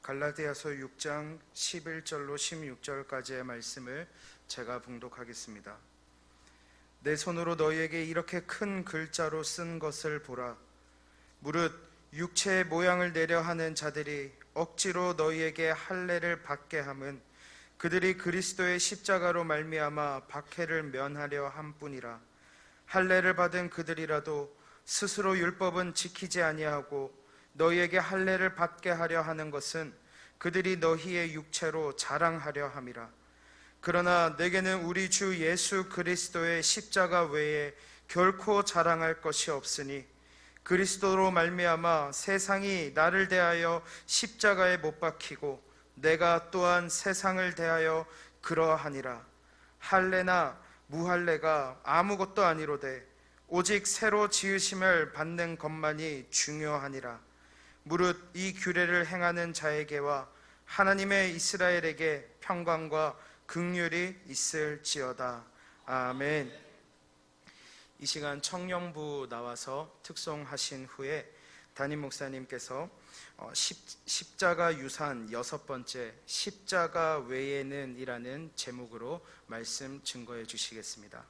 갈라디아서 6장 11절로 16절까지의 말씀을 제가 봉독하겠습니다. 내 손으로 너희에게 이렇게 큰 글자로 쓴 것을 보라. 무릇 육체의 모양을 내려 하는 자들이 억지로 너희에게 할례를 받게 함은 그들이 그리스도의 십자가로 말미암아 박해를 면하려 함뿐이라. 할례를 받은 그들이라도 스스로 율법은 지키지 아니하고 너희에게 할례를 받게 하려 하는 것은 그들이 너희의 육체로 자랑하려 함이라. 그러나 내게는 우리 주 예수 그리스도의 십자가 외에 결코 자랑할 것이 없으니 그리스도로 말미암아 세상이 나를 대하여 십자가에 못 박히고 내가 또한 세상을 대하여 그러하니라. 할례나 무할례가 아무것도 아니로되 오직 새로 지으심을 받는 것만이 중요하니라. 무릇 이 규례를 행하는 자에게와 하나님의 이스라엘에게 평강과 긍휼이 있을지어다. 아멘. 이 시간 청년부 나와서 특송하신 후에 담임 목사님께서 십자가 유산 6번째 십자가 외에는 이라는 제목으로 말씀 증거해 주시겠습니다.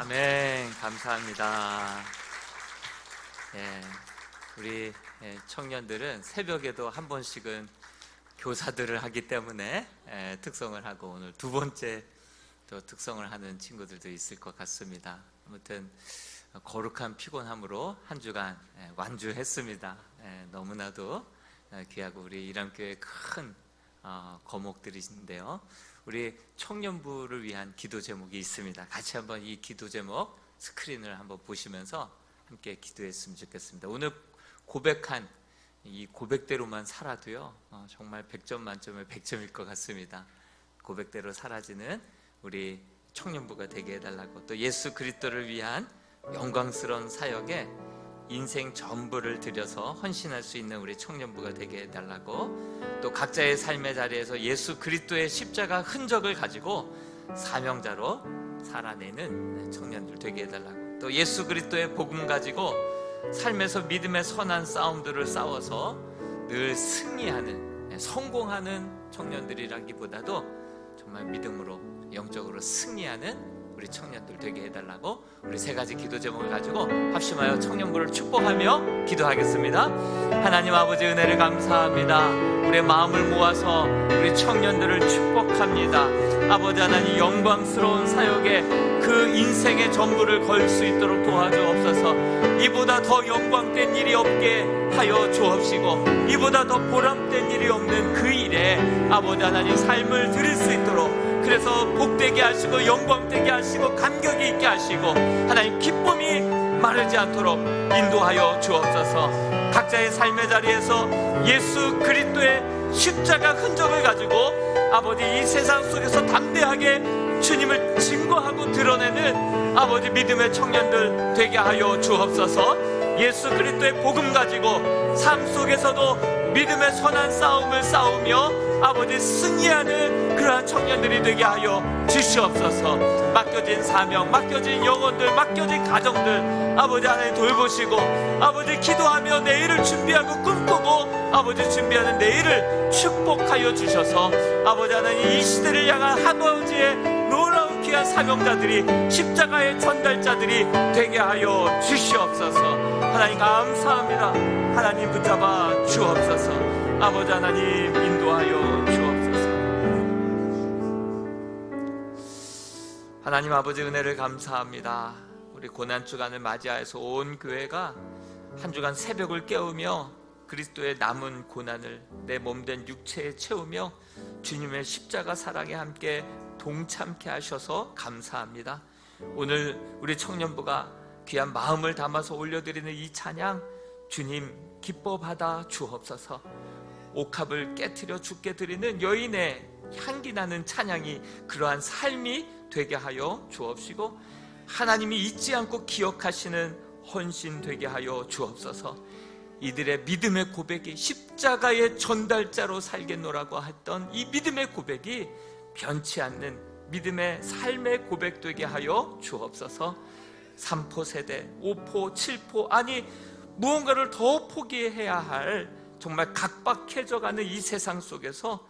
아멘. 감사합니다. 예, 우리 청년들은 새벽에도 한 번씩은 교사들을 하기 때문에 특성을 하고, 오늘 두 번째 또 특성을 하는 친구들도 있을 것 같습니다. 아무튼 거룩한 피곤함으로 한 주간 완주했습니다. 너무나도 귀하고 우리 이람교회 큰 거목들이신데요, 우리 청년부를 위한 기도 제목이 있습니다. 같이 한번 이 기도 제목 스크린을 한번 보시면서 함께 기도했으면 좋겠습니다. 오늘 고백한 이 고백대로만 살아도요, 정말 100점 만점에 100점일 것 같습니다. 고백대로 사라지는 우리 청년부가 되게 해달라고, 또 예수 그리스도를 위한 영광스러운 사역에 인생 전부를 들여서 헌신할 수 있는 우리 청년부가 되게 해달라고, 또 각자의 삶의 자리에서 예수 그리스도의 십자가 흔적을 가지고 사명자로 살아내는 청년들 되게 해달라고, 또 예수 그리스도의 복음 가지고 삶에서 믿음의 선한 싸움들을 싸워서 늘 승리하는, 성공하는 청년들이라기보다도 정말 믿음으로 영적으로 승리하는 우리 청년들 되게 해달라고, 우리 세 가지 기도 제목을 가지고 합심하여 청년부를 축복하며 기도하겠습니다. 하나님 아버지, 은혜를 감사합니다. 우리의 마음을 모아서 우리 청년들을 축복합니다. 아버지 하나님, 영광스러운 사역에 그 인생의 전부를 걸 수 있도록 도와주옵소서. 이보다 더 영광된 일이 없게 하여 주옵시고, 이보다 더 보람된 일이 없는 그 일에 아버지 하나님 삶을 드릴 수 있도록, 그래서 복되게 하시고 영광되게 하시고 감격이 있게 하시고 하나님 기쁨이 마르지 않도록 인도하여 주옵소서. 각자의 삶의 자리에서 예수 그리스도의 십자가 흔적을 가지고 아버지 이 세상 속에서 담대하게 주님을 증거하고 드러내는 아버지 믿음의 청년들 되게 하여 주옵소서. 예수 그리스도의 복음 가지고 삶 속에서도 믿음의 선한 싸움을 싸우며 아버지 승리하는 그러한 청년들이 되게 하여 주시옵소서. 맡겨진 사명, 맡겨진 영혼들, 맡겨진 가정들 아버지 하나님 돌보시고, 아버지 기도하며 내일을 준비하고 꿈꾸고 아버지 준비하는 내일을 축복하여 주셔서 아버지 하나님 이 시대를 향한 아버지의 놀라운 귀한 사명자들이, 십자가의 전달자들이 되게 하여 주시옵소서. 하나님 감사합니다. 하나님 붙잡아 주옵소서. 아버지 하나님 인도하여 주옵소서. 하나님 아버지, 은혜를 감사합니다. 우리 고난주간을 맞이하여서 온 교회가 한 주간 새벽을 깨우며 그리스도의 남은 고난을 내 몸된 육체에 채우며 주님의 십자가 사랑에 함께 동참케 하셔서 감사합니다. 오늘 우리 청년부가 귀한 마음을 담아서 올려드리는 이 찬양, 주님 기뻐 받아 주옵소서. 옥합을 깨트려 주께 드리는 여인의 향기나는 찬양이 그러한 삶이 되게 하여 주옵시고, 하나님이 잊지 않고 기억하시는 헌신 되게 하여 주옵소서. 이들의 믿음의 고백이 십자가의 전달자로 살겠노라고 했던 이 믿음의 고백이 변치 않는 믿음의 삶의 고백 되게 하여 주옵소서. 3포 세대, 5포, 7포, 아니 무언가를 더 포기해야 할 정말 각박해져가는 이 세상 속에서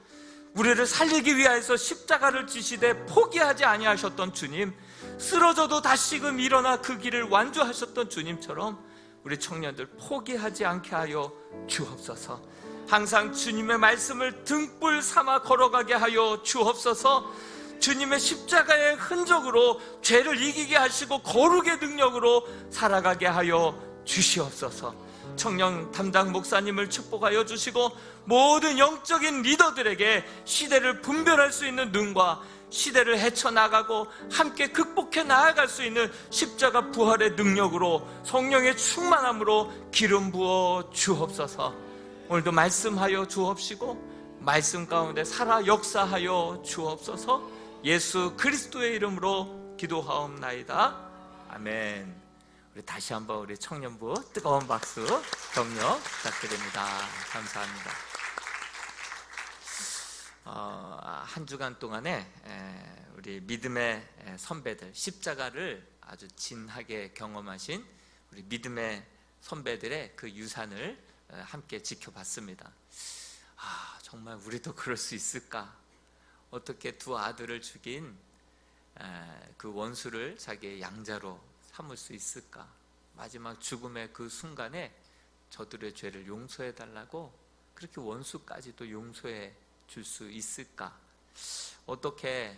우리를 살리기 위하여서 십자가를 지시되 포기하지 아니하셨던 주님, 쓰러져도 다시금 일어나 그 길을 완주하셨던 주님처럼 우리 청년들 포기하지 않게 하여 주옵소서. 항상 주님의 말씀을 등불 삼아 걸어가게 하여 주옵소서. 주님의 십자가의 흔적으로 죄를 이기게 하시고 거룩의 능력으로 살아가게 하여 주시옵소서. 청년 담당 목사님을 축복하여 주시고, 모든 영적인 리더들에게 시대를 분별할 수 있는 눈과 시대를 헤쳐나가고 함께 극복해 나아갈 수 있는 십자가 부활의 능력으로, 성령의 충만함으로 기름 부어 주옵소서. 오늘도 말씀하여 주옵시고 말씀 가운데 살아 역사하여 주옵소서. 예수 그리스도의 이름으로 기도하옵나이다. 아멘. 우리 다시 한번 우리 청년부 뜨거운 박수 격려 부탁드립니다. 감사합니다. 한 주간 동안에 우리 믿음의 선배들, 십자가를 아주 진하게 경험하신 우리 믿음의 선배들의 그 유산을 함께 지켜봤습니다. 정말 우리도 그럴 수 있을까? 어떻게 두 아들을 죽인 그 원수를 자기의 양자로 삼을 수 있을까? 마지막 죽음의 그 순간에 저들의 죄를 용서해 달라고 그렇게 원수까지도 용서해 줄 수 있을까? 어떻게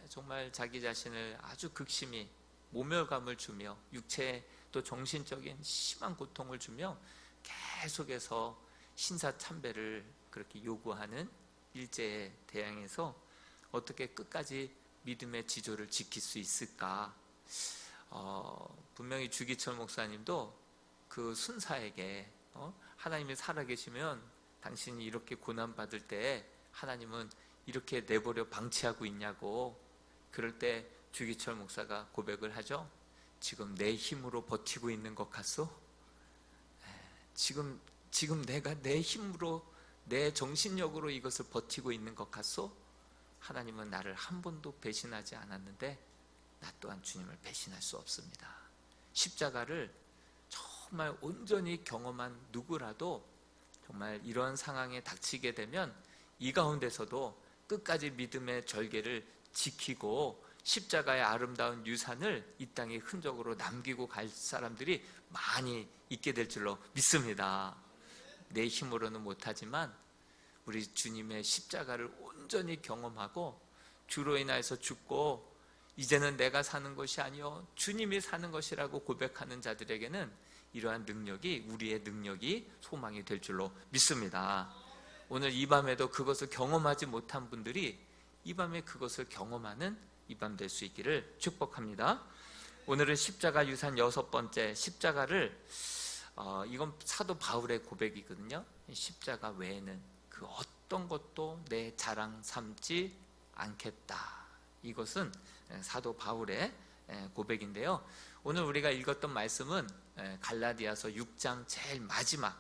정말 자기 자신을 아주 극심히 모멸감을 주며 육체 또 정신적인 심한 고통을 주며 계속해서 신사참배를 그렇게 요구하는 일제에 대항해서 어떻게 끝까지 믿음의 지조를 지킬 수 있을까? 분명히 주기철 목사님도 그 순사에게 하나님이 살아계시면 당신이 이렇게 고난받을 때 하나님은 이렇게 내버려 방치하고 있냐고, 그럴 때 주기철 목사가 고백을 하죠. 지금 내 힘으로 버티고 있는 것 같소? 지금 내가 내 힘으로 내 정신력으로 이것을 버티고 있는 것 같소? 하나님은 나를 한 번도 배신하지 않았는데 나 또한 주님을 배신할 수 없습니다. 십자가를 정말 온전히 경험한 누구라도 정말 이런 상황에 닥치게 되면 이 가운데서도 끝까지 믿음의 절개를 지키고 십자가의 아름다운 유산을 이 땅에 흔적으로 남기고 갈 사람들이 많이 있게 될 줄로 믿습니다. 내 힘으로는 못하지만 우리 주님의 십자가를 온전히 경험하고 주로 인하여서 죽고 이제는 내가 사는 것이 아니요 주님이 사는 것이라고 고백하는 자들에게는 이러한 능력이, 우리의 능력이 소망이 될 줄로 믿습니다. 오늘 이 밤에도 그것을 경험하지 못한 분들이 이 밤에 그것을 경험하는 이 밤 될 수 있기를 축복합니다. 오늘은 십자가 유산 6번째, 십자가를 이건 사도 바울의 고백이거든요. 십자가 외에는 그 어떤 것도 내 자랑 삼지 않겠다. 이것은 사도 바울의 고백인데요. 오늘 우리가 읽었던 말씀은 갈라디아서 6장 제일 마지막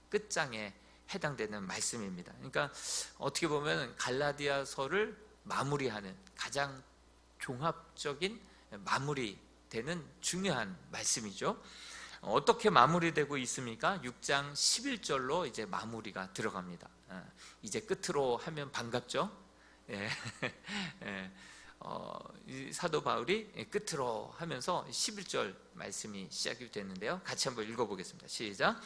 끝장에 해당되는 말씀입니다. 그러니까 어떻게 보면 갈라디아서를 마무리하는 가장 종합적인 마무리되는 중요한 말씀이죠. 어떻게 마무리되고 있습니까? 6장 11절로 이제 마무리가 들어갑니다. 이제 끝으로 하면 반갑죠? 예. 이 사도 바울이 끝으로 하면서 11절 말씀이 시작이 됐는데요. 같이 한번 읽어보겠습니다. 시작.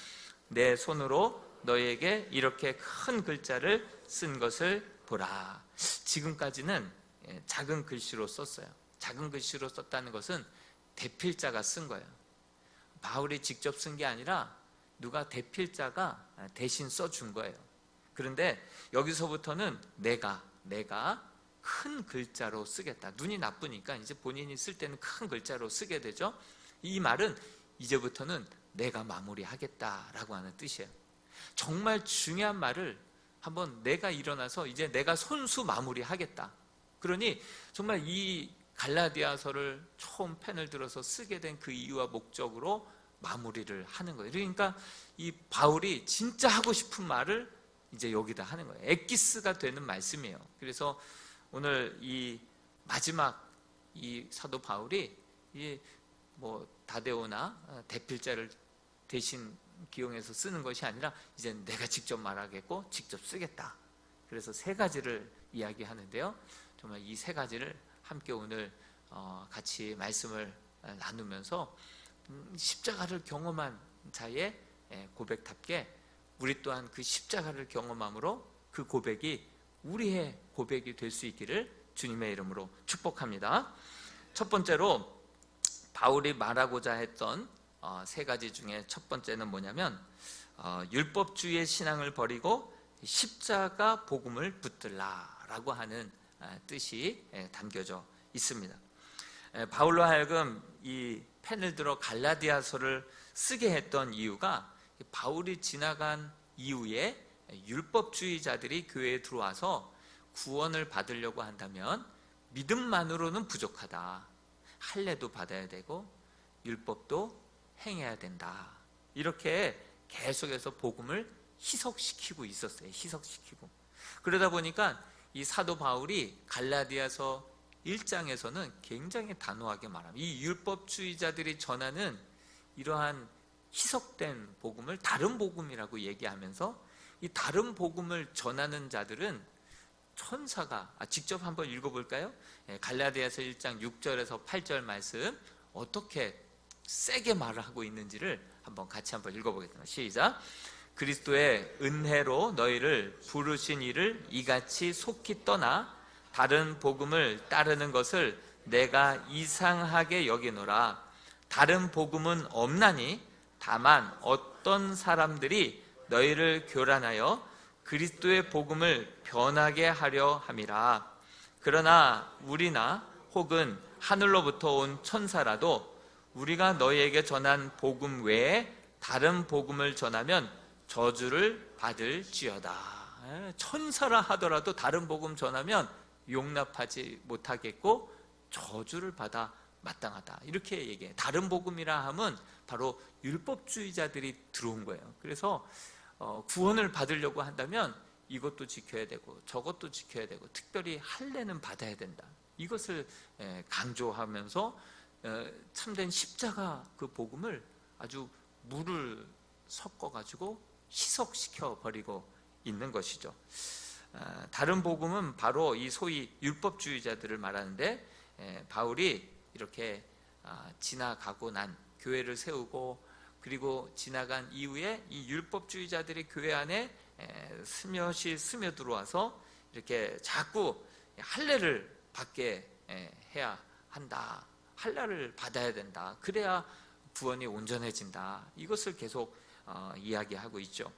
내 손으로 너에게 이렇게 큰 글자를 쓴 것을 보라. 지금까지는 작은 글씨로 썼어요. 작은 글씨로 썼다는 것은 대필자가 쓴 거예요. 바울이 직접 쓴 게 아니라 누가 대필자가 대신 써준 거예요. 그런데 여기서부터는 내가 큰 글자로 쓰겠다. 눈이 나쁘니까 이제 본인이 쓸 때는 큰 글자로 쓰게 되죠. 이 말은 이제부터는 내가 마무리하겠다라고 하는 뜻이에요. 정말 중요한 말을 한번 내가 일어나서 이제 내가 손수 마무리하겠다. 그러니 정말 이 갈라디아서를 처음 펜을 들어서 쓰게 된 그 이유와 목적으로 마무리를 하는 거예요. 그러니까 이 바울이 진짜 하고 싶은 말을 이제 여기다 하는 거예요. 엑기스가 되는 말씀이에요. 그래서 오늘 이 마지막 이 사도 바울이 이 다데오나 대필자를 대신 기용해서 쓰는 것이 아니라 이제 내가 직접 말하겠고 직접 쓰겠다. 그래서 3가지를 이야기하는데요. 정말 이 3가지를 함께 오늘 같이 말씀을 나누면서 십자가를 경험한 자의 고백답게 우리 또한 그 십자가를 경험함으로 그 고백이 우리의 고백이 될 수 있기를 주님의 이름으로 축복합니다. 첫 번째로 바울이 말하고자 했던 3가지 중에 첫 번째는 뭐냐면 율법주의의 신앙을 버리고 십자가 복음을 붙들라라고 하는 뜻이 담겨져 있습니다. 바울로 하여금 이 펜을 들어 갈라디아서를 쓰게 했던 이유가 바울이 지나간 이후에 율법주의자들이 교회에 들어와서 구원을 받으려고 한다면 믿음만으로는 부족하다. 할례도 받아야 되고 율법도 행해야 된다. 이렇게 계속해서 복음을 희석시키고 있었어요. 희석시키고. 그러다 보니까 이 사도 바울이 갈라디아서 1장에서는 굉장히 단호하게 말합니다. 이 율법주의자들이 전하는 이러한 희석된 복음을 다른 복음이라고 얘기하면서 이 다른 복음을 전하는 자들은 천사가 직접 한번 읽어볼까요? 갈라디아서 1장 6절에서 8절 말씀 어떻게 세게 말을 하고 있는지를 같이 한번 읽어보겠습니다. 시작. 그리스도의 은혜로 너희를 부르신 이를 이같이 속히 떠나 다른 복음을 따르는 것을 내가 이상하게 여기노라. 다른 복음은 없나니 다만 어떤 사람들이 너희를 교란하여 그리스도의 복음을 변하게 하려 함이라. 그러나 우리나 혹은 하늘로부터 온 천사라도 우리가 너희에게 전한 복음 외에 다른 복음을 전하면 저주를 받을지어다. 천사라 하더라도 다른 복음 전하면 용납하지 못하겠고 저주를 받아 마땅하다. 이렇게 얘기해요. 다른 복음이라 하면 바로 율법주의자들이 들어온 거예요. 그래서 구원을 받으려고 한다면 이것도 지켜야 되고 저것도 지켜야 되고 특별히 할례는 받아야 된다. 이것을 강조하면서 참된 십자가 그 복음을 아주 물을 섞어가지고 희석시켜 버리고 있는 것이죠. 다른 복음은 바로 이 소위 율법주의자들을 말하는데, 바울이 이렇게 지나가고 난 교회를 세우고 그리고 지나간 이후에 이 율법주의자들이 교회 안에 스며시 스며들어와서 이렇게 자꾸 할례를 받게 해야 한다. 할례를 받아야 된다. 그래야 구원이 온전해진다. 이것을 계속 이야기하고 있죠.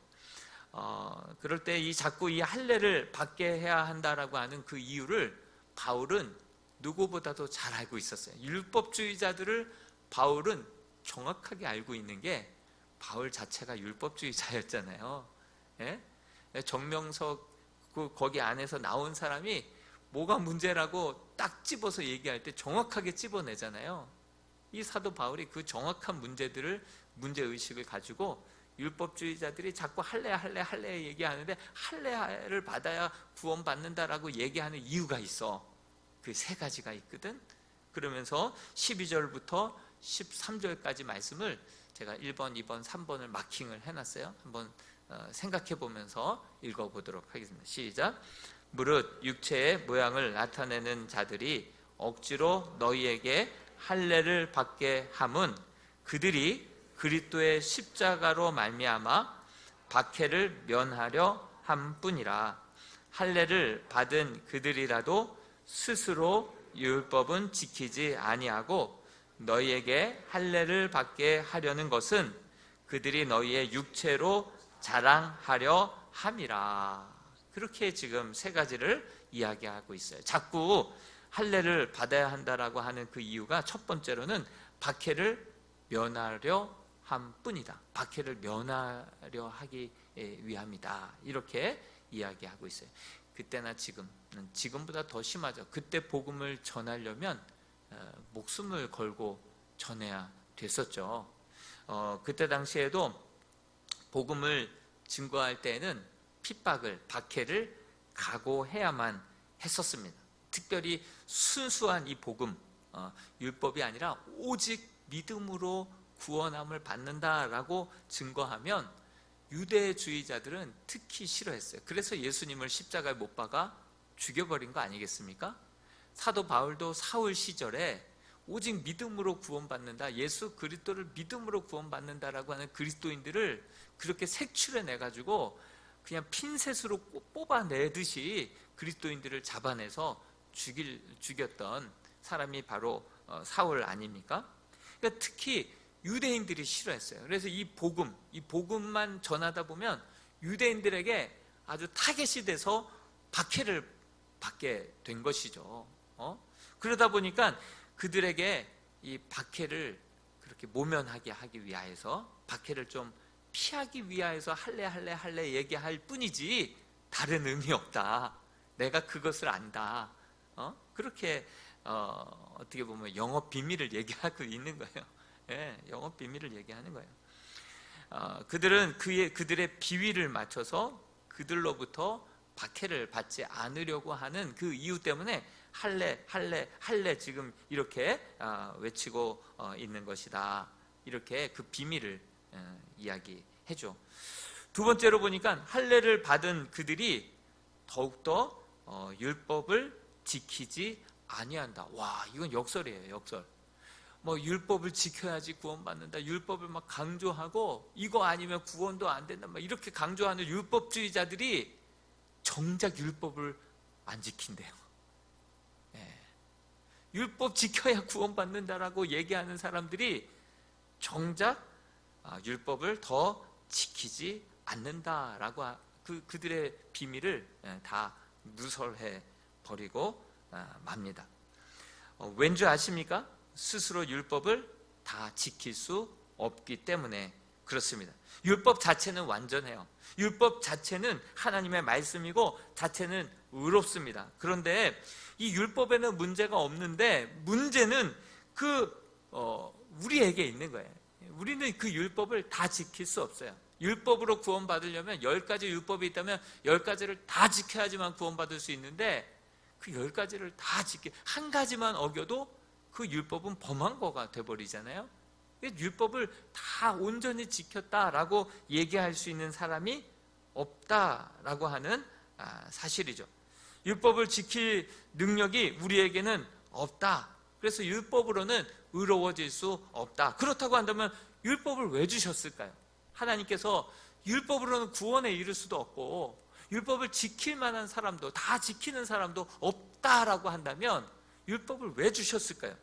그럴 때 자꾸 이 할례를 받게 해야 한다라고 하는 그 이유를 바울은 누구보다도 잘 알고 있었어요. 율법주의자들을 바울은 정확하게 알고 있는 게 바울 자체가 율법주의자였잖아요. 예? 정명석 거기 안에서 나온 사람이 뭐가 문제라고 딱 집어서 얘기할 때 정확하게 집어내잖아요. 이 사도 바울이 그 정확한 문제의식을 가지고 율법주의자들이 자꾸 할례 얘기하는데 할례를 받아야 구원받는다라고 얘기하는 이유가 있어. 그 세 가지가 있거든. 그러면서 12절부터 13절까지 말씀을 제가 1번, 2번, 3번을 마킹을 해놨어요. 한번 생각해 보면서 읽어보도록 하겠습니다. 시작. 무릇 육체의 모양을 나타내는 자들이 억지로 너희에게 할례를 받게 함은 그들이 그리스도의 십자가로 말미암아 박해를 면하려 함뿐이라. 할례를 받은 그들이라도 스스로 율법은 지키지 아니하고 너희에게 할례를 받게 하려는 것은 그들이 너희의 육체로 자랑하려 함이라. 그렇게 지금 세 가지를 이야기하고 있어요. 자꾸 할례를 받아야 한다라고 하는 그 이유가 첫 번째로는 박해를 면하려 함뿐이다. 박해를 면하려 하기 위함이다. 이렇게 이야기하고 있어요. 그때나 지금보다 더 심하죠. 그때 복음을 전하려면 목숨을 걸고 전해야 됐었죠. 그때 당시에도 복음을 증거할 때에는 핍박을, 박해를 각오해야만 했었습니다. 특별히 순수한 이 복음, 율법이 아니라 오직 믿음으로 구원함을 받는다라고 증거하면 유대주의자들은 특히 싫어했어요. 그래서 예수님을 십자가에 못 박아 죽여버린 거 아니겠습니까? 사도 바울도 사울 시절에 오직 믿음으로 구원받는다, 예수 그리스도를 믿음으로 구원받는다라고 하는 그리스도인들을 그렇게 색출해내가지고 그냥 핀셋으로 뽑아내듯이 그리스도인들을 잡아내서 죽였던 사람이 바로 사울 아닙니까? 그러니까 특히 유대인들이 싫어했어요. 그래서 이 복음만 전하다 보면 유대인들에게 아주 타겟이 돼서 박해를 받게 된 것이죠. 그러다 보니까 그들에게 이 박해를 그렇게 모면하게 하기 위하여서, 박해를 좀 피하기 위하여서 할례 얘기할 뿐이지 다른 의미 없다. 내가 그것을 안다. 그렇게 어떻게 보면 영업 비밀을 얘기하고 있는 거예요. 예, 영업 비밀을 얘기하는 거예요. 그들은 그들의 비위를 맞춰서 그들로부터 박해를 받지 않으려고 하는 그 이유 때문에 할례 지금 이렇게 외치고 있는 것이다. 이렇게 그 비밀을 이야기해줘. 두 번째로 보니까 할례를 받은 그들이 더욱더 율법을 지키지 아니한다. 와, 이건 역설이에요, 역설. 뭐 율법을 지켜야지 구원받는다. 율법을 막 강조하고 이거 아니면 구원도 안 된다. 막 이렇게 강조하는 율법주의자들이 정작 율법을 안 지킨대요. 예. 율법 지켜야 구원받는다라고 얘기하는 사람들이 정작 율법을 더 지키지 않는다라고 그들의 비밀을 다 누설해 버리고 맙니다. 왠지 아십니까? 스스로 율법을 다 지킬 수 없기 때문에 그렇습니다. 율법 자체는 완전해요. 율법 자체는 하나님의 말씀이고 자체는 의롭습니다. 그런데 이 율법에는 문제가 없는데 문제는 우리에게 있는 거예요. 우리는 그 율법을 다 지킬 수 없어요. 율법으로 구원받으려면 10가지 율법이 있다면 10가지를 다 지켜야지만 구원받을 수 있는데 그 10가지를 다 한 가지만 어겨도 그 율법은 범한 거가 돼버리잖아요. 율법을 다 온전히 지켰다라고 얘기할 수 있는 사람이 없다라고 하는 사실이죠. 율법을 지킬 능력이 우리에게는 없다. 그래서 율법으로는 의로워질 수 없다. 그렇다고 한다면 율법을 왜 주셨을까요? 하나님께서 율법으로는 구원에 이를 수도 없고 율법을 지킬 만한 사람도 다 지키는 사람도 없다라고 한다면 율법을 왜 주셨을까요?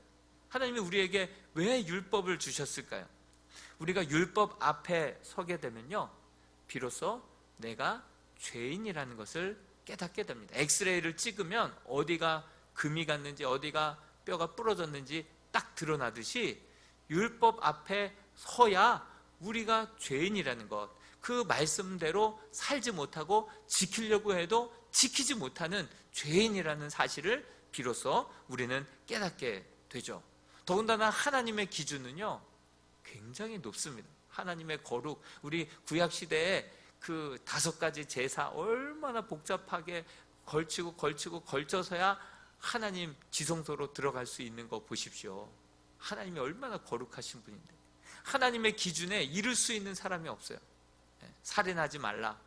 하나님이 우리에게 왜 율법을 주셨을까요? 우리가 율법 앞에 서게 되면요, 비로소 내가 죄인이라는 것을 깨닫게 됩니다. 엑스레이를 찍으면 어디가 금이 갔는지 어디가 뼈가 부러졌는지 딱 드러나듯이 율법 앞에 서야 우리가 죄인이라는 것, 그 말씀대로 살지 못하고 지키려고 해도 지키지 못하는 죄인이라는 사실을 비로소 우리는 깨닫게 되죠. 더군다나 하나님의 기준은요 굉장히 높습니다. 하나님의 거룩, 우리 구약시대에 그 5가지 제사 얼마나 복잡하게 걸쳐서야 하나님 지성소로 들어갈 수 있는 거 보십시오. 하나님이 얼마나 거룩하신 분인데 하나님의 기준에 이를 수 있는 사람이 없어요. 살인하지 말라.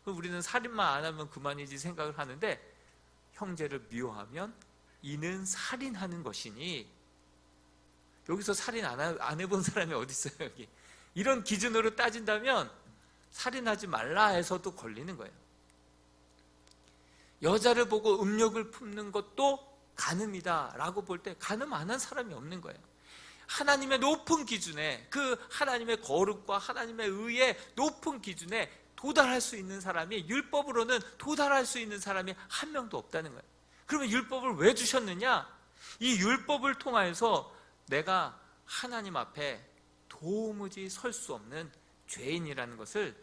우리는 살인만 안 하면 그만이지 생각을 하는데 형제를 미워하면 이는 살인하는 것이니, 여기서 살인 안 해본 사람이 어디 있어요? 여기 이런 기준으로 따진다면 살인하지 말라 해서도 걸리는 거예요. 여자를 보고 음욕을 품는 것도 간음이다 라고 볼 때 간음 안 한 사람이 없는 거예요. 하나님의 높은 기준에, 그 하나님의 거룩과 하나님의 의의 높은 기준에 도달할 수 있는 사람이, 율법으로는 도달할 수 있는 사람이 한 명도 없다는 거예요. 그러면 율법을 왜 주셨느냐? 이 율법을 통하여서 내가 하나님 앞에 도무지 설 수 없는 죄인이라는 것을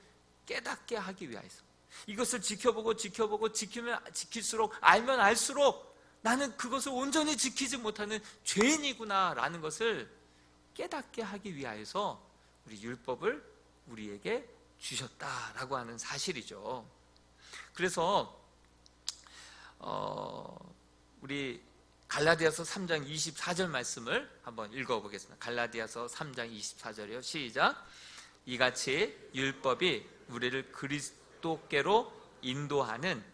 깨닫게 하기 위해서, 이것을 지키면 지킬수록, 알면 알수록 나는 그것을 온전히 지키지 못하는 죄인이구나 라는 것을 깨닫게 하기 위하여서 우리 율법을 우리에게 주셨다라고 하는 사실이죠. 그래서 우리 갈라디아서 3장 24절 말씀을 한번 읽어보겠습니다. 갈라디아서 3장 24절이요. 시작. 이같이 율법이 우리를 그리스도께로 인도하는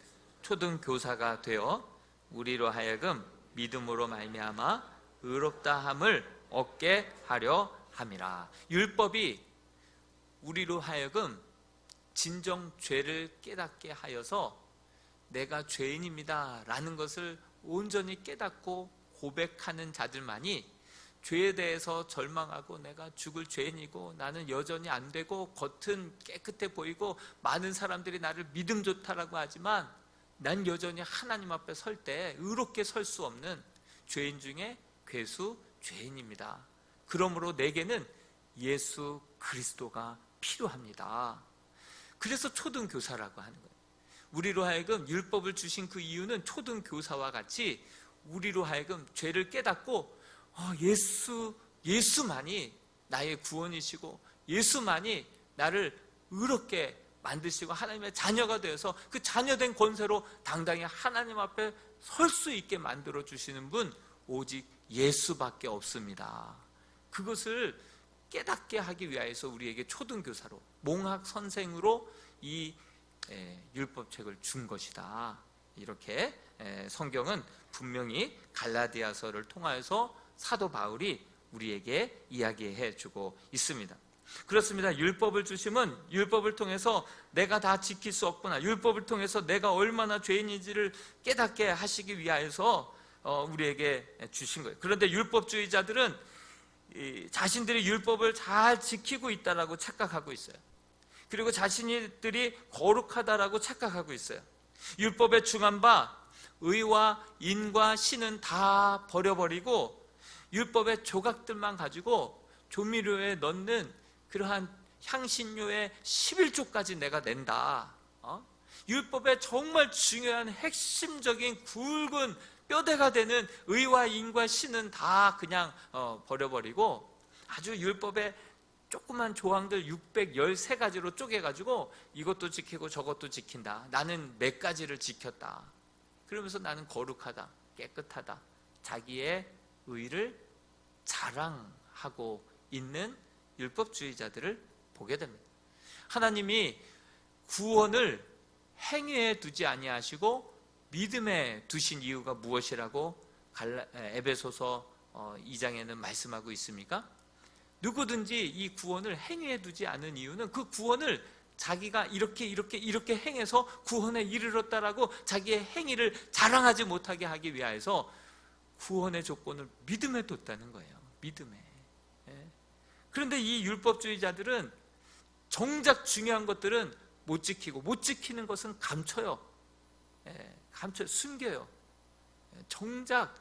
초등교사가 되어 우리로 하여금 믿음으로 말미암아 의롭다함을 얻게 하려 함이라. 율법이 우리로 하여금 진정 죄를 깨닫게 하여서 내가 죄인입니다 라는 것을 온전히 깨닫고 고백하는 자들만이 죄에 대해서 절망하고 내가 죽을 죄인이고 나는 여전히 안 되고 겉은 깨끗해 보이고 많은 사람들이 나를 믿음 좋다라고 하지만 난 여전히 하나님 앞에 설 때 의롭게 설 수 없는 죄인 중에 괴수 죄인입니다. 그러므로 내게는 예수 그리스도가 필요합니다. 그래서 초등교사라고 하는 거예요. 우리로 하여금 율법을 주신 그 이유는 초등교사와 같이 우리로 하여금 죄를 깨닫고 예수만이 나의 구원이시고 예수만이 나를 의롭게 만드시고 하나님의 자녀가 되어서 그 자녀된 권세로 당당히 하나님 앞에 설 수 있게 만들어 주시는 분 오직 예수밖에 없습니다. 그것을 깨닫게 하기 위해서 우리에게 초등교사로, 몽학 선생으로 이 율법책을 준 것이다. 이렇게 성경은 분명히 갈라디아서를 통하여서 사도 바울이 우리에게 이야기해 주고 있습니다. 그렇습니다. 율법을 주심은 율법을 통해서 내가 다 지킬 수 없구나, 율법을 통해서 내가 얼마나 죄인인지를 깨닫게 하시기 위하여서 우리에게 주신 거예요. 그런데 율법주의자들은 자신들이 율법을 잘 지키고 있다라고 착각하고 있어요. 그리고 자신들이 거룩하다라고 착각하고 있어요. 율법에 중한 바 의와 인과 신은 다 버려버리고 율법의 조각들만 가지고 조미료에 넣는 그러한 향신료의 11조까지 내가 낸다. 율법의 정말 중요한 핵심적인 굵은 뼈대가 되는 의와 인과 신은 다 그냥 버려버리고 아주 율법의 조그만 조항들 613가지로 쪼개가지고 이것도 지키고 저것도 지킨다. 나는 몇 가지를 지켰다. 그러면서 나는 거룩하다, 깨끗하다, 자기의 의를 자랑하고 있는 율법주의자들을 보게 됩니다. 하나님이 구원을 행위에 두지 아니하시고 믿음에 두신 이유가 무엇이라고 에베소서 2장에는 말씀하고 있습니까? 누구든지 이 구원을 행위에 두지 않은 이유는 그 구원을 자기가 이렇게 행해서 구원에 이르렀다라고 자기의 행위를 자랑하지 못하게 하기 위하여서 구원의 조건을 믿음에 뒀다는 거예요. 믿음에. 그런데 이 율법주의자들은 정작 중요한 것들은 못 지키고 못 지키는 것은 감춰요. 숨겨요. 정작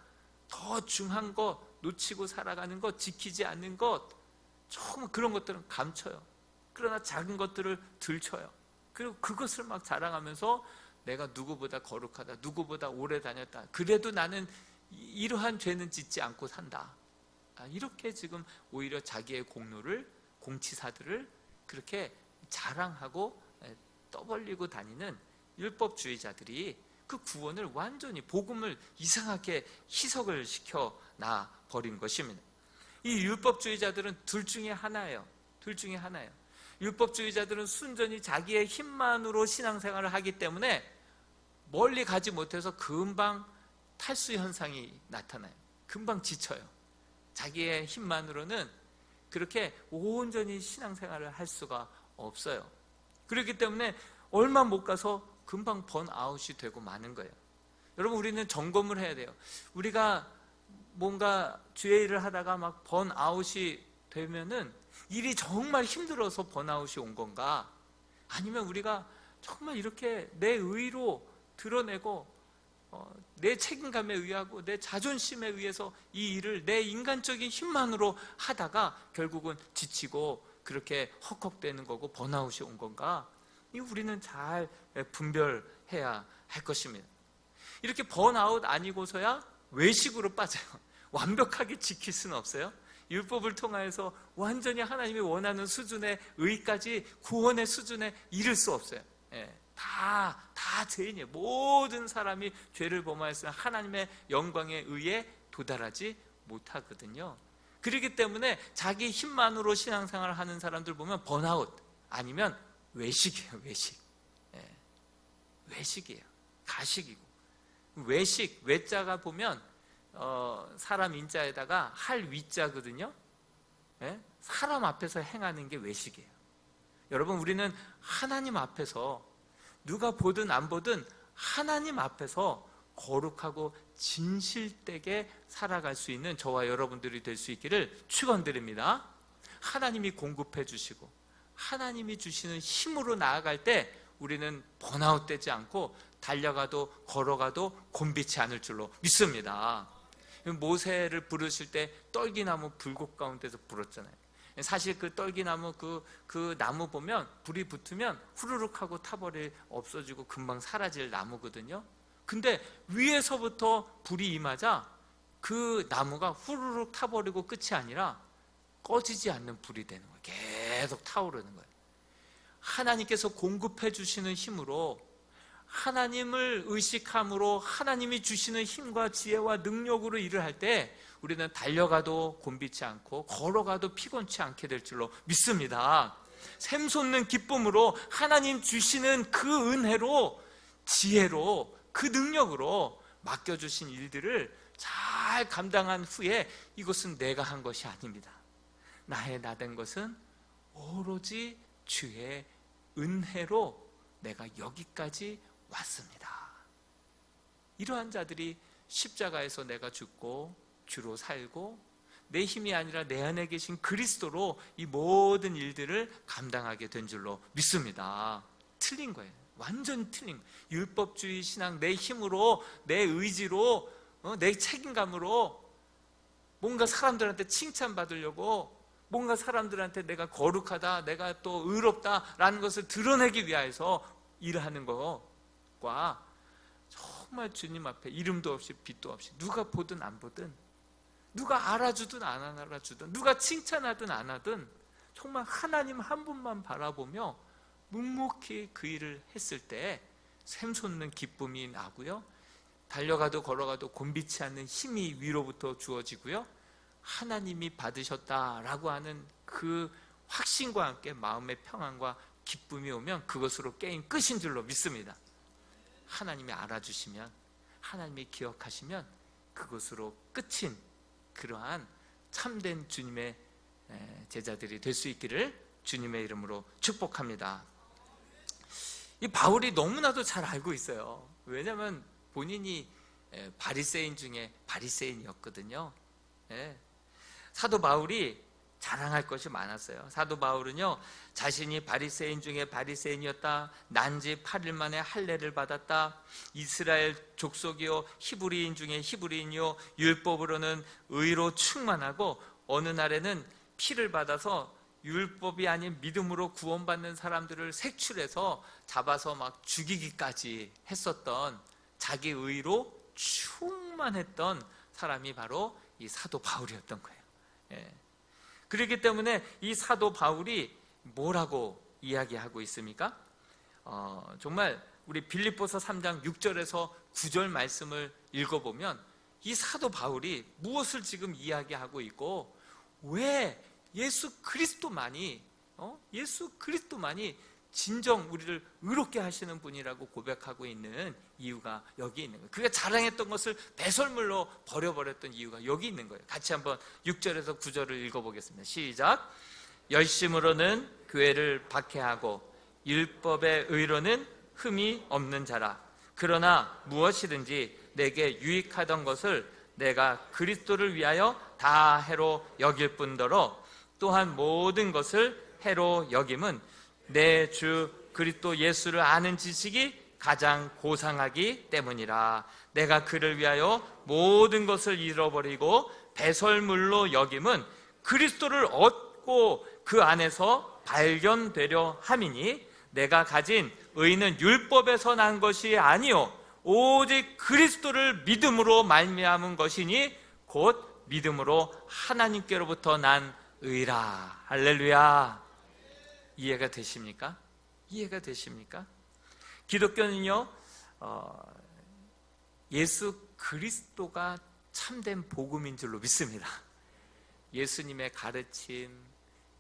더 중요한 것, 놓치고 살아가는 것, 지키지 않는 것, 정말 그런 것들은 감춰요. 그러나 작은 것들을 들춰요. 그리고 그것을 막 자랑하면서 내가 누구보다 거룩하다, 누구보다 오래 다녔다, 그래도 나는 이러한 죄는 짓지 않고 산다. 이렇게 지금 오히려 자기의 공로를, 공치사들을 그렇게 자랑하고 떠벌리고 다니는 율법주의자들이 그 구원을 완전히, 복음을 이상하게 희석을 시켜놔 버린 것입니다. 이 율법주의자들은 둘 중에 하나예요. 둘 중에 하나예요. 율법주의자들은 순전히 자기의 힘만으로 신앙생활을 하기 때문에 멀리 가지 못해서 금방 탈수 현상이 나타나요. 금방 지쳐요. 자기의 힘만으로는 그렇게 온전히 신앙생활을 할 수가 없어요. 그렇기 때문에 얼마 못 가서 금방 번아웃이 되고 마는 거예요. 여러분, 우리는 점검을 해야 돼요. 우리가 뭔가 주의 일을 하다가 막 번아웃이 되면은 일이 정말 힘들어서 번아웃이 온 건가? 아니면 우리가 정말 이렇게 내 의로 드러내고 내 책임감에 의하고 내 자존심에 의해서 이 일을 내 인간적인 힘만으로 하다가 결국은 지치고 그렇게 헉헉대는 거고 번아웃이 온 건가? 우리는 잘 분별해야 할 것입니다. 이렇게 번아웃 아니고서야 외식으로 빠져요. 완벽하게 지킬 수는 없어요. 율법을 통하여서 완전히 하나님이 원하는 수준의 의까지, 구원의 수준에 이를 수 없어요. 다 죄인이에요. 모든 사람이 죄를 범하였으나 하나님의 영광의 의에 도달하지 못하거든요. 그렇기 때문에 자기 힘만으로 신앙생활을 하는 사람들 보면 번아웃 아니면 외식이에요. 외식이에요. 가식이고. 외식, 외자가 보면 사람 인자에다가 할 위자거든요. 사람 앞에서 행하는 게 외식이에요. 여러분, 우리는 하나님 앞에서 누가 보든 안 보든 하나님 앞에서 거룩하고 진실되게 살아갈 수 있는 저와 여러분들이 될 수 있기를 축원드립니다. 하나님이 공급해 주시고 하나님이 주시는 힘으로 나아갈 때 우리는 번아웃 되지 않고 달려가도 걸어가도 곤비치 않을 줄로 믿습니다. 모세를 부르실 때 떨기나무 불꽃 가운데서 불었잖아요. 사실 그 떨기나무 그 나무 보면 불이 붙으면 후루룩 하고 타버릴, 없어지고 금방 사라질 나무거든요. 근데 위에서부터 불이 임하자 그 나무가 후루룩 타버리고 끝이 아니라 꺼지지 않는 불이 되는 거예요. 계속 타오르는 거예요. 하나님께서 공급해 주시는 힘으로, 하나님을 의식함으로 하나님이 주시는 힘과 지혜와 능력으로 일을 할 때 우리는 달려가도 곤비치 않고 걸어가도 피곤치 않게 될 줄로 믿습니다. 샘솟는 기쁨으로 하나님 주시는 그 은혜로, 지혜로 그 능력으로 맡겨주신 일들을 잘 감당한 후에 이것은 내가 한 것이 아닙니다. 나의 나된 것은 오로지 주의 은혜로 내가 여기까지 왔습니다. 이러한 자들이 십자가에서 내가 죽고 주로 살고 내 힘이 아니라 내 안에 계신 그리스도로 이 모든 일들을 감당하게 된 줄로 믿습니다. 틀린 거예요. 완전 틀린 거예요. 율법주의 신앙, 내 힘으로, 내 의지로, 내 책임감으로 뭔가 사람들한테 칭찬받으려고, 뭔가 사람들한테 내가 거룩하다, 내가 또 의롭다라는 것을 드러내기 위해서 일하는 것과 정말 주님 앞에 이름도 없이 빛도 없이 누가 보든 안 보든, 누가 알아주든 안 알아주든, 누가 칭찬하든 안 하든 정말 하나님 한 분만 바라보며 묵묵히 그 일을 했을 때 샘솟는 기쁨이 나고요, 달려가도 걸어가도 곤비치 않는 힘이 위로부터 주어지고요, 하나님이 받으셨다라고 하는 그 확신과 함께 마음의 평안과 기쁨이 오면 그것으로 게임 끝인 줄로 믿습니다. 하나님이 알아주시면, 하나님이 기억하시면 그것으로 끝인 그러한 참된 주님의 제자들이 될 수 있기를 주님의 이름으로 축복합니다. 이 바울이 너무나도 잘 알고 있어요. 왜냐하면 본인이 바리새인 중에 바리새인이었거든요. 사도 바울이 자랑할 것이 많았어요. 사도 바울은요, 자신이 바리새인 중에 바리새인이었다, 난지 8일 만에 할례를 받았다, 이스라엘 족속이요 히브리인 중에 히브리인이요 율법으로는 의로 충만하고 어느 날에는 피를 받아서 율법이 아닌 믿음으로 구원받는 사람들을 색출해서 잡아서 막 죽이기까지 했었던, 자기 의로 충만했던 사람이 바로 이 사도 바울이었던 거예요. 그렇기 때문에 이 사도 바울이 뭐라고 이야기하고 있습니까? 정말 우리 빌립보서 3장 6절에서 9절 말씀을 읽어보면 이 사도 바울이 무엇을 지금 이야기하고 있고, 왜 예수 그리스도만이 진정 우리를 의롭게 하시는 분이라고 고백하고 있는 이유가 여기 있는 거예요. 그가 자랑했던 것을 배설물로 버려버렸던 이유가 여기 있는 거예요. 같이 한번 6절에서 9절을 읽어보겠습니다. 시작. 열심으로는 교회를 박해하고 율법의 의로는 흠이 없는 자라. 그러나 무엇이든지 내게 유익하던 것을 내가 그리스도를 위하여 다 해로 여길 뿐더러 또한 모든 것을 해로 여김은 내 주 그리스도 예수를 아는 지식이 가장 고상하기 때문이라. 내가 그를 위하여 모든 것을 잃어버리고 배설물로 여김은 그리스도를 얻고 그 안에서 발견되려 함이니, 내가 가진 의는 율법에서 난 것이 아니요 오직 그리스도를 믿음으로 말미암은 것이니 곧 믿음으로 하나님께로부터 난 의라. 할렐루야. 이해가 되십니까? 이해가 되십니까? 기독교는요, 예수 그리스도가 참된 복음인 줄로 믿습니다. 예수님의 가르침,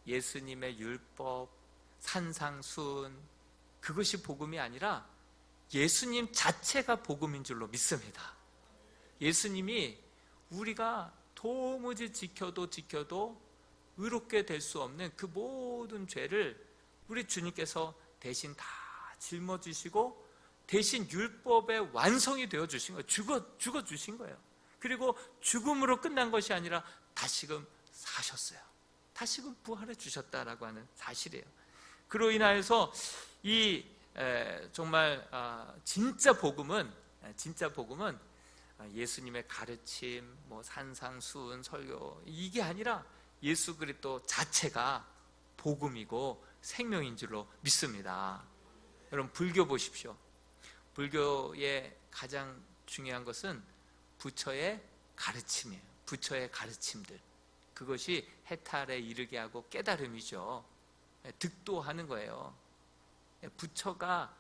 예수님의 율법, 산상수훈, 그것이 복음이 아니라 예수님 자체가 복음인 줄로 믿습니다. 예수님이 우리가 도무지 지켜도 의롭게 될 수 없는 그 모든 죄를 우리 주님께서 대신 다 짊어지시고 대신 율법의 완성이 되어주신 거예요. 죽어주신 거예요. 그리고 죽음으로 끝난 것이 아니라 다시금 사셨어요. 다시금 부활해 주셨다라고 하는 사실이에요. 그로 인하여서 이 정말 진짜 복음은 예수님의 가르침, 뭐 산상수훈, 설교, 이게 아니라 예수 그리스도 자체가 복음이고 생명인 줄로 믿습니다. 여러분, 불교 보십시오. 불교의 가장 중요한 것은 부처의 가르침이에요. 부처의 가르침들, 그것이 해탈에 이르게 하고 깨달음이죠. 득도하는 거예요. 부처가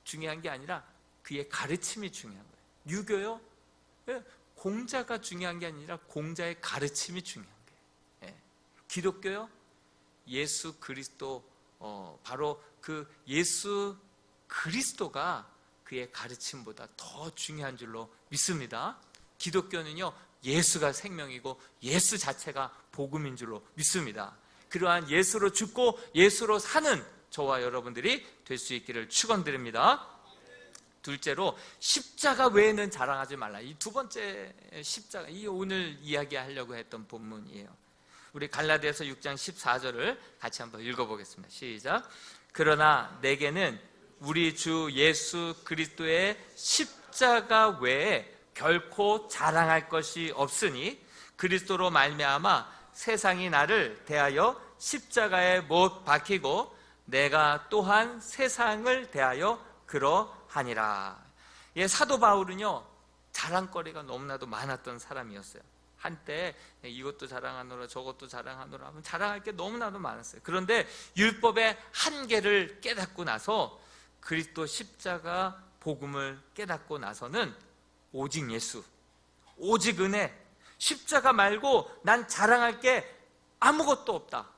중요한 게 아니라 그의 가르침이 중요한 거예요. 유교요, 공자가 중요한 게 아니라 공자의 가르침이 중요한 거예요. 기독교요, 예수 그리스도, 바로 그 예수 그리스도가 그의 가르침보다 더 중요한 줄로 믿습니다. 기독교는요, 예수가 생명이고 예수 자체가 복음인 줄로 믿습니다. 그러한 예수로 죽고 예수로 사는 저와 여러분들이 될 수 있기를 축원드립니다. 둘째로, 십자가 외에는 자랑하지 말라. 이 두 번째 십자가, 이 오늘 이야기하려고 했던 본문이에요. 우리 갈라디아서 6장 14절을 같이 한번 읽어보겠습니다. 시작. 그러나 내게는 우리 주 예수 그리스도의 십자가 외에 결코 자랑할 것이 없으니 그리스도로 말미암아 세상이 나를 대하여 십자가에 못 박히고 내가 또한 세상을 대하여 그러하니라. 예, 사도 바울은요, 자랑거리가 너무나도 많았던 사람이었어요. 한때 이것도 자랑하노라 저것도 자랑하노라 하면 자랑할 게 너무나도 많았어요. 그런데 율법의 한계를 깨닫고 나서 그리스도 십자가 복음을 깨닫고 나서는 오직 예수, 오직 은혜, 십자가 말고 난 자랑할 게 아무것도 없다.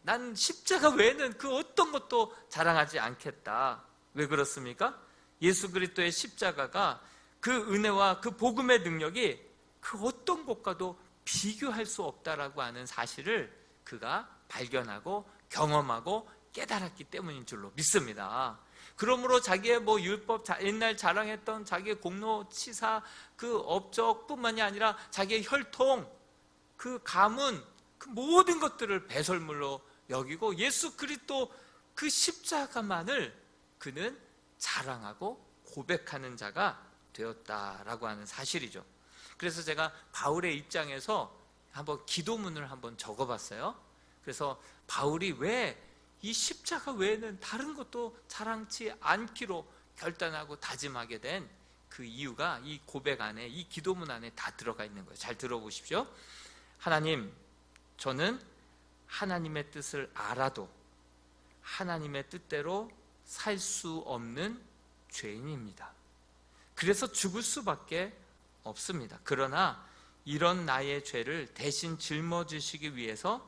난 십자가 외에는 그 어떤 것도 자랑하지 않겠다. 왜 그렇습니까? 예수 그리스도의 십자가가 그 은혜와 그 복음의 능력이 그 어떤 것과도 비교할 수 없다라고 하는 사실을 그가 발견하고 경험하고 깨달았기 때문인 줄로 믿습니다. 그러므로 자기의 율법, 옛날 자랑했던 자기의 공로, 치사, 그 업적뿐만이 아니라 자기의 혈통, 그 가문, 그 모든 것들을 배설물로 여기고 예수 그리스도 그 십자가만을 그는 자랑하고 고백하는 자가 되었다라고 하는 사실이죠. 그래서 제가 바울의 입장에서 한번 기도문을 한번 적어봤어요. 그래서 바울이 왜 이 십자가 외에는 다른 것도 자랑치 않기로 결단하고 다짐하게 된 그 이유가 이 고백 안에, 이 기도문 안에 다 들어가 있는 거예요. 잘 들어보십시오. 하나님, 저는 하나님의 뜻을 알아도 하나님의 뜻대로 살 수 없는 죄인입니다. 그래서 죽을 수밖에 없습니다. 그러나 이런 나의 죄를 대신 짊어지시기 위해서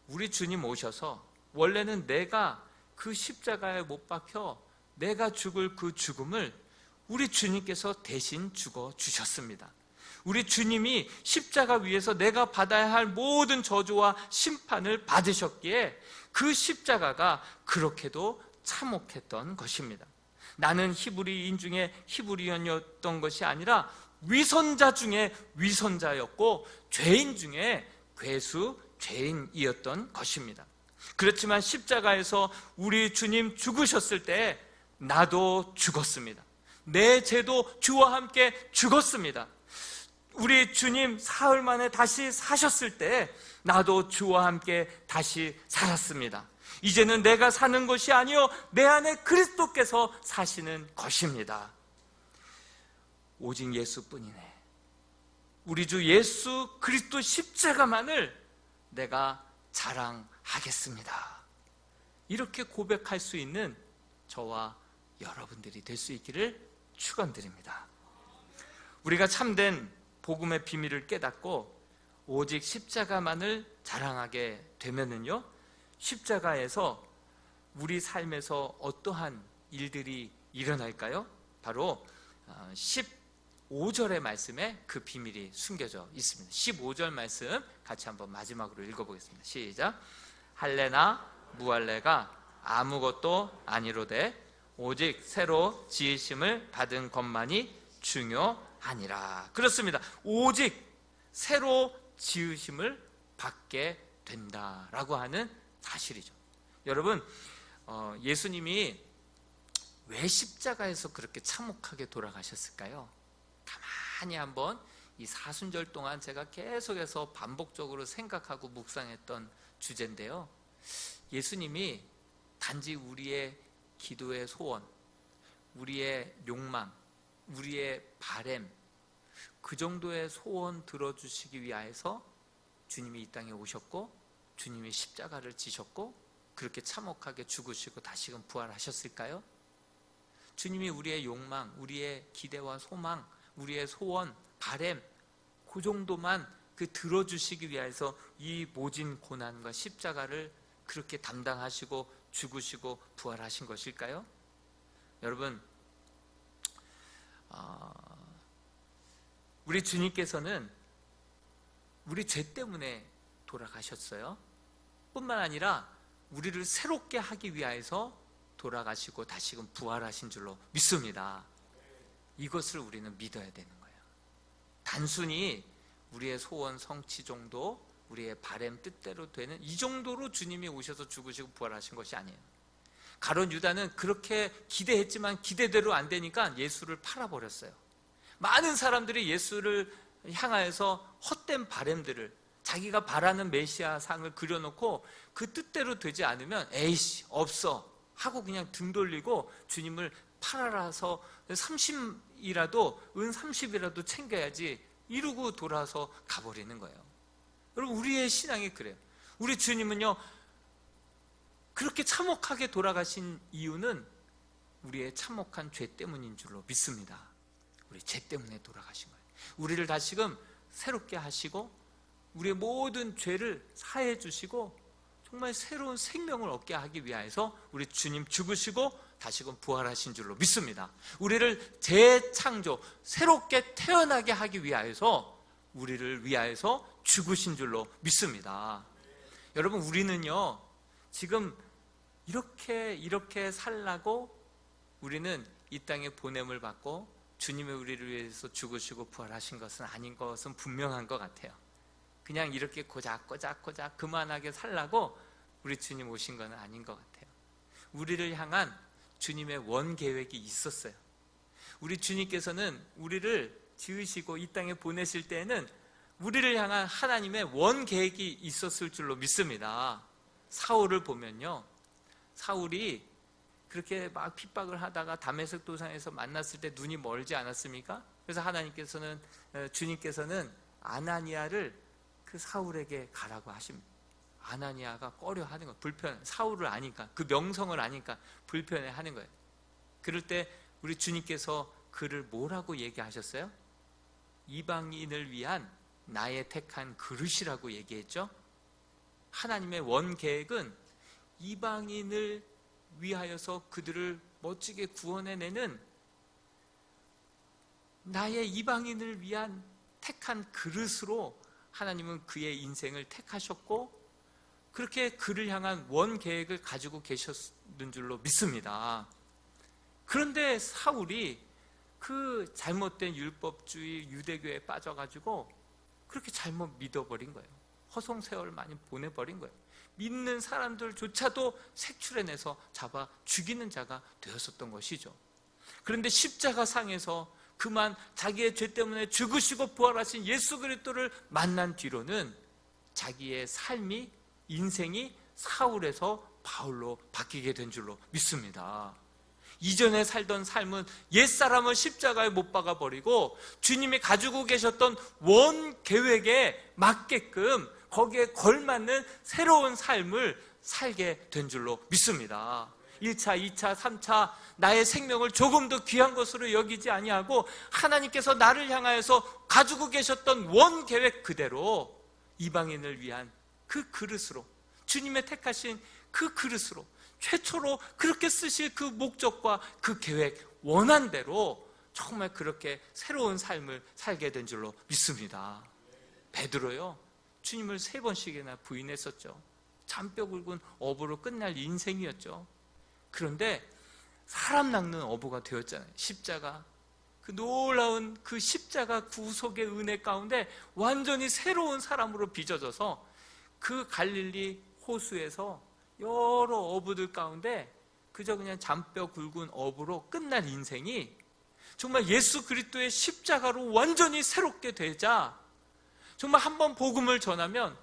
우리 주님 오셔서 원래는 내가 그 십자가에 못 박혀 내가 죽을 그 죽음을 우리 주님께서 대신 죽어 주셨습니다. 우리 주님이 십자가 위에서 내가 받아야 할 모든 저주와 심판을 받으셨기에 그 십자가가 그렇게도 참혹했던 것입니다. 나는 히브리인 중에 히브리인이었던 것이 아니라 위선자 중에 위선자였고 죄인 중에 괴수 죄인이었던 것입니다. 그렇지만 십자가에서 우리 주님 죽으셨을 때 나도 죽었습니다. 내 죄도 주와 함께 죽었습니다. 우리 주님 사흘 만에 다시 사셨을 때 나도 주와 함께 다시 살았습니다. 이제는 내가 사는 것이 아니요 내 안에 그리스도께서 사시는 것입니다. 오직 예수뿐이네. 우리 주 예수 그리스도 십자가만을 내가 자랑하겠습니다. 이렇게 고백할 수 있는 저와 여러분들이 될 수 있기를 축원드립니다. 우리가 참된 복음의 비밀을 깨닫고 오직 십자가만을 자랑하게 되면은요, 십자가에서 우리 삶에서 어떠한 일들이 일어날까요? 바로 15절의 말씀에 그 비밀이 숨겨져 있습니다. 15절 말씀 같이 한번 마지막으로 읽어보겠습니다. 시작. 할례나 무할례가 아무것도 아니로되 오직 새로 지으심을 받은 것만이 중요하니라. 그렇습니다. 오직 새로 지으심을 받게 된다라고 하는 사실이죠. 여러분, 예수님이 왜 십자가에서 그렇게 참혹하게 돌아가셨을까요? 가만히 한번 이 사순절 동안 제가 계속해서 반복적으로 생각하고 묵상했던 주제인데요, 예수님이 단지 우리의 기도의 소원, 우리의 욕망, 우리의 바램, 그 정도의 소원 들어주시기 위하여서 주님이 이 땅에 오셨고 주님이 십자가를 지셨고 그렇게 참혹하게 죽으시고 다시금 부활하셨을까요? 주님이 우리의 욕망, 우리의 기대와 소망, 우리의 소원, 바램, 그 정도만 그 들어주시기 위해서 이 모진 고난과 십자가를 그렇게 담당하시고 죽으시고 부활하신 것일까요? 여러분, 우리 주님께서는 우리 죄 때문에 돌아가셨어요. 뿐만 아니라 우리를 새롭게 하기 위해서 돌아가시고 다시금 부활하신 줄로 믿습니다. 이것을 우리는 믿어야 되는 거예요. 단순히 우리의 소원 성취 정도, 우리의 바램 뜻대로 되는 이 정도로 주님이 오셔서 죽으시고 부활하신 것이 아니에요. 가룟 유다는 그렇게 기대했지만 기대대로 안 되니까 예수를 팔아버렸어요. 많은 사람들이 예수를 향하여서 헛된 바램들을, 자기가 바라는 메시아 상을 그려놓고 그 뜻대로 되지 않으면 에이씨 없어 하고 그냥 등 돌리고 주님을 팔아라서 30이라도 은 30이라도 챙겨야지 이러고 돌아서 가버리는 거예요. 여러분, 우리의 신앙이 그래요. 우리 주님은요, 그렇게 참혹하게 돌아가신 이유는 우리의 참혹한 죄 때문인 줄로 믿습니다. 우리 죄 때문에 돌아가신 거예요. 우리를 다시금 새롭게 하시고 우리의 모든 죄를 사해 주시고 정말 새로운 생명을 얻게 하기 위해서 우리 주님 죽으시고 다시금 부활하신 줄로 믿습니다. 우리를 재창조, 새롭게 태어나게 하기 위해서 우리를 위하여서 죽으신 줄로 믿습니다. 여러분, 우리는요 지금 이렇게 살라고 우리는 이 땅에 보냄을 받고 주님의 우리를 위해서 죽으시고 부활하신 것은 아닌 것은 분명한 것 같아요. 그냥 이렇게 고작 그만하게 살라고 우리 주님 오신 것은 아닌 것 같아요. 우리를 향한 주님의 원 계획이 있었어요. 우리 주님께서는 우리를 지으시고 이 땅에 보내실 때에는 우리를 향한 하나님의 원 계획이 있었을 줄로 믿습니다. 사울을 보면요, 사울이 그렇게 막 핍박을 하다가 다메섹 도상에서 만났을 때 눈이 멀지 않았습니까? 그래서 하나님께서는, 주님께서는 아나니아를 그 사울에게 가라고 하십니다. 아나니아가 꺼려 하는 거예요. 사울을 아니까, 그 명성을 아니까 불편해 하는 거예요. 그럴 때 우리 주님께서 그를 뭐라고 얘기하셨어요? 이방인을 위한 나의 택한 그릇이라고 얘기했죠. 하나님의 원 계획은 이방인을 위하여서 그들을 멋지게 구원해내는 나의 이방인을 위한 택한 그릇으로 하나님은 그의 인생을 택하셨고, 그렇게 그를 향한 원 계획을 가지고 계셨는 줄로 믿습니다. 그런데 사울이 그 잘못된 율법주의 유대교에 빠져가지고 그렇게 잘못 믿어버린 거예요. 허송세월을 많이 보내버린 거예요. 믿는 사람들조차도 색출해내서 잡아 죽이는 자가 되었었던 것이죠. 그런데 십자가 상에서 그만 자기의 죄 때문에 죽으시고 부활하신 예수 그리스도를 만난 뒤로는 자기의 삶이, 인생이 사울에서 바울로 바뀌게 된 줄로 믿습니다. 이전에 살던 삶은 옛사람을 십자가에 못 박아버리고 주님이 가지고 계셨던 원 계획에 맞게끔 거기에 걸맞는 새로운 삶을 살게 된 줄로 믿습니다. 1차, 2차, 3차 나의 생명을 조금 더 귀한 것으로 여기지 아니하고 하나님께서 나를 향하여서 가지고 계셨던 원 계획 그대로 이방인을 위한 그 그릇으로, 주님의 택하신 그 그릇으로, 최초로 그렇게 쓰실 그 목적과 그 계획, 원한 대로 정말 그렇게 새로운 삶을 살게 된 줄로 믿습니다. 베드로요, 주님을 3번씩이나 부인했었죠. 잔뼈 굵은 어부로 끝날 인생이었죠. 그런데 사람 낚는 어부가 되었잖아요. 십자가, 그 놀라운 그 십자가 구속의 은혜 가운데 완전히 새로운 사람으로 빚어져서 그 갈릴리 호수에서 여러 어부들 가운데 그저 그냥 잔뼈 굵은 어부로 끝날 인생이 정말 예수 그리스도의 십자가로 완전히 새롭게 되자, 정말 한번 복음을 전하면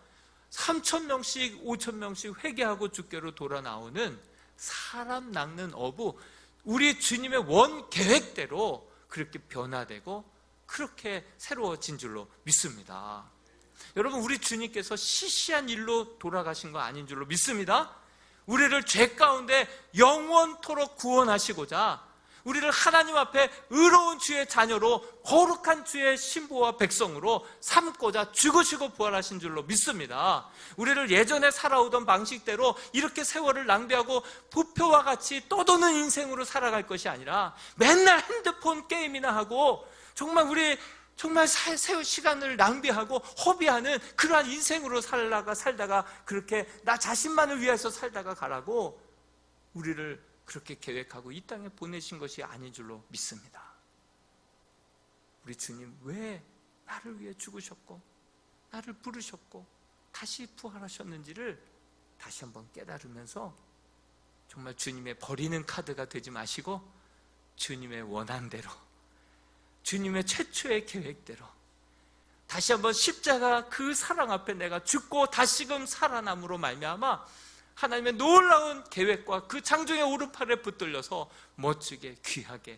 3,000명씩 5,000명씩 회개하고 주께로 돌아 나오는 사람 낚는 어부, 우리 주님의 원 계획대로 그렇게 변화되고 그렇게 새로워진 줄로 믿습니다. 여러분, 우리 주님께서 시시한 일로 돌아가신 거 아닌 줄로 믿습니다. 우리를 죄 가운데 영원토록 구원하시고자 우리를 하나님 앞에 의로운 주의 자녀로 거룩한 주의 신부와 백성으로 삼고자 죽으시고 부활하신 줄로 믿습니다. 우리를 예전에 살아오던 방식대로 이렇게 세월을 낭비하고 부표와 같이 떠도는 인생으로 살아갈 것이 아니라 맨날 핸드폰 게임이나 하고 정말 시간을 낭비하고 허비하는 그러한 인생으로 살다가 그렇게 나 자신만을 위해서 살다가 가라고 우리를 그렇게 계획하고 이 땅에 보내신 것이 아닌 줄로 믿습니다. 우리 주님 왜 나를 위해 죽으셨고 나를 부르셨고 다시 부활하셨는지를 다시 한번 깨달으면서 정말 주님의 버리는 카드가 되지 마시고 주님의 원한대로, 주님의 최초의 계획대로 다시 한번 십자가 그 사랑 앞에 내가 죽고 다시금 살아남으로 말미암아 하나님의 놀라운 계획과 그 창조의 오른팔에 붙들려서 멋지게 귀하게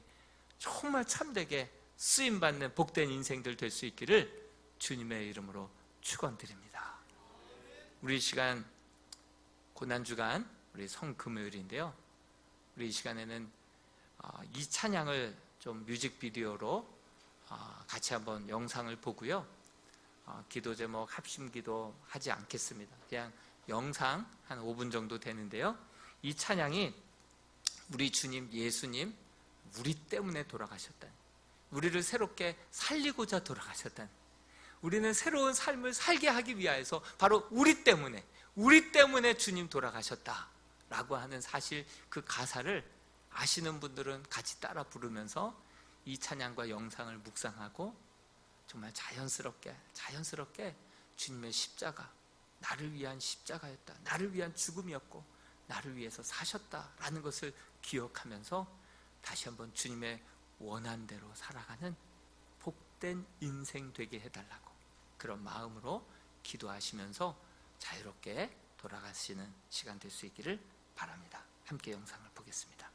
정말 참되게 쓰임받는 복된 인생들 될 수 있기를 주님의 이름으로 축원드립니다. 우리 시간 고난주간 우리 성금요일인데요, 우리 이 시간에는 이 찬양을 좀 뮤직비디오로 같이 한번 영상을 보고요, 기도 제목 합심기도 하지 않겠습니다. 그냥 영상 한 5분 정도 되는데요, 이 찬양이 우리 주님 예수님 우리 때문에 돌아가셨다는, 우리를 새롭게 살리고자 돌아가셨다는, 우리는 새로운 삶을 살게 하기 위하여서 바로 우리 때문에 주님 돌아가셨다라고 하는 사실, 그 가사를 아시는 분들은 같이 따라 부르면서 이 찬양과 영상을 묵상하고 정말 자연스럽게 주님의 십자가, 나를 위한 십자가였다, 나를 위한 죽음이었고 나를 위해서 사셨다라는 것을 기억하면서 다시 한번 주님의 원한대로 살아가는 복된 인생 되게 해달라고 그런 마음으로 기도하시면서 자유롭게 돌아가시는 시간 될 수 있기를 바랍니다. 함께 영상을 보겠습니다.